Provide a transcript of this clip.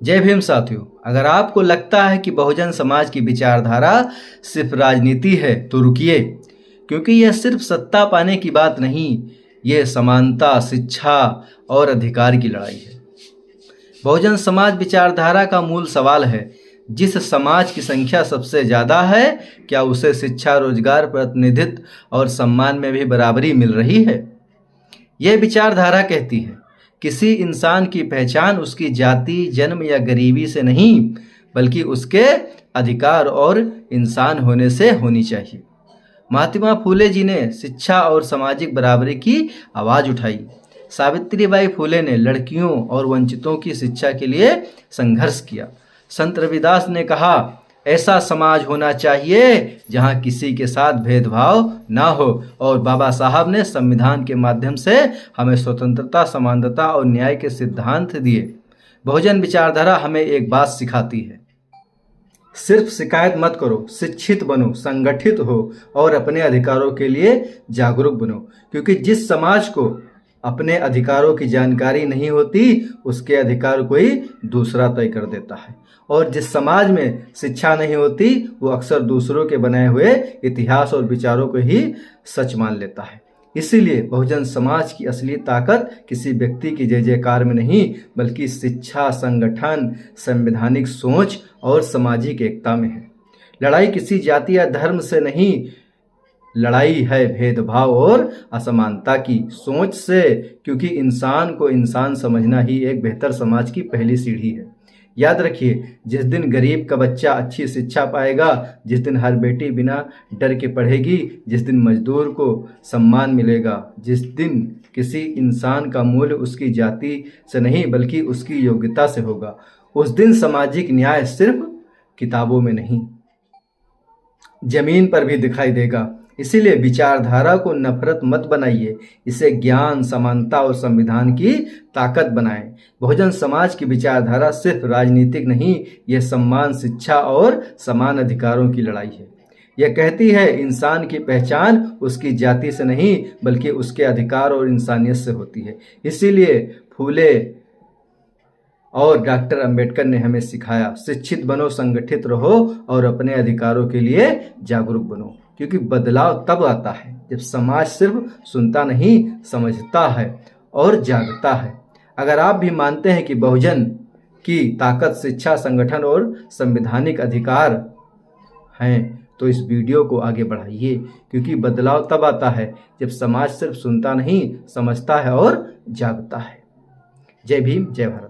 जय भीम साथियों, अगर आपको लगता है कि बहुजन समाज की विचारधारा सिर्फ राजनीति है तो रुकिए, क्योंकि यह सिर्फ सत्ता पाने की बात नहीं, ये समानता, शिक्षा और अधिकार की लड़ाई है। बहुजन समाज विचारधारा का मूल सवाल है, जिस समाज की संख्या सबसे ज़्यादा है, क्या उसे शिक्षा, रोजगार, प्रतिनिधित्व और सम्मान में भी बराबरी मिल रही है? यह विचारधारा कहती है, किसी इंसान की पहचान उसकी जाति, जन्म या गरीबी से नहीं, बल्कि उसके अधिकार और इंसान होने से होनी चाहिए। महात्मा फूले जी ने शिक्षा और सामाजिक बराबरी की आवाज़ उठाई। सावित्रीबाई फूले ने लड़कियों और वंचितों की शिक्षा के लिए संघर्ष किया। संत रविदास ने कहा, ऐसा समाज होना चाहिए जहां किसी के साथ भेदभाव ना हो। और बाबा साहब ने संविधान के माध्यम से हमें स्वतंत्रता, समानता और न्याय के सिद्धांत दिए। बहुजन विचारधारा हमें एक बात सिखाती है, सिर्फ शिकायत मत करो, शिक्षित बनो, संगठित हो और अपने अधिकारों के लिए जागरूक बनो। क्योंकि जिस समाज को अपने अधिकारों की जानकारी नहीं होती, उसके अधिकार कोई दूसरा तय कर देता है। और जिस समाज में शिक्षा नहीं होती, वो अक्सर दूसरों के बनाए हुए इतिहास और विचारों को ही सच मान लेता है। इसीलिए बहुजन समाज की असली ताकत किसी व्यक्ति की जय जयकार में नहीं, बल्कि शिक्षा, संगठन, संवैधानिक सोच और सामाजिक एकता में है। लड़ाई किसी जाति या धर्म से नहीं, लड़ाई है भेदभाव और असमानता की सोच से, क्योंकि इंसान को इंसान समझना ही एक बेहतर समाज की पहली सीढ़ी है। याद रखिए, जिस दिन गरीब का बच्चा अच्छी शिक्षा पाएगा, जिस दिन हर बेटी बिना डर के पढ़ेगी, जिस दिन मजदूर को सम्मान मिलेगा, जिस दिन किसी इंसान का मूल्य उसकी जाति से नहीं बल्कि उसकी योग्यता से होगा, उस दिन सामाजिक न्याय सिर्फ किताबों में नहीं, जमीन पर भी दिखाई देगा। इसीलिए विचारधारा को नफरत मत बनाइए, इसे ज्ञान, समानता और संविधान की ताकत बनाएं। बहुजन समाज की विचारधारा सिर्फ राजनीतिक नहीं, यह सम्मान, शिक्षा और समान अधिकारों की लड़ाई है। यह कहती है, इंसान की पहचान उसकी जाति से नहीं, बल्कि उसके अधिकार और इंसानियत से होती है। इसीलिए फूले और डॉक्टर अंबेडकर ने हमें सिखाया, शिक्षित बनो, संगठित रहो और अपने अधिकारों के लिए जागरूक बनो। क्योंकि बदलाव तब आता है जब समाज सिर्फ सुनता नहीं, समझता है और जागता है। अगर आप भी मानते हैं कि बहुजन की ताकत शिक्षा, संगठन और संवैधानिक अधिकार हैं, तो इस वीडियो को आगे बढ़ाइए, क्योंकि बदलाव तब आता है जब समाज सिर्फ सुनता नहीं, समझता है और जागता है। जय भीम, जय भारत।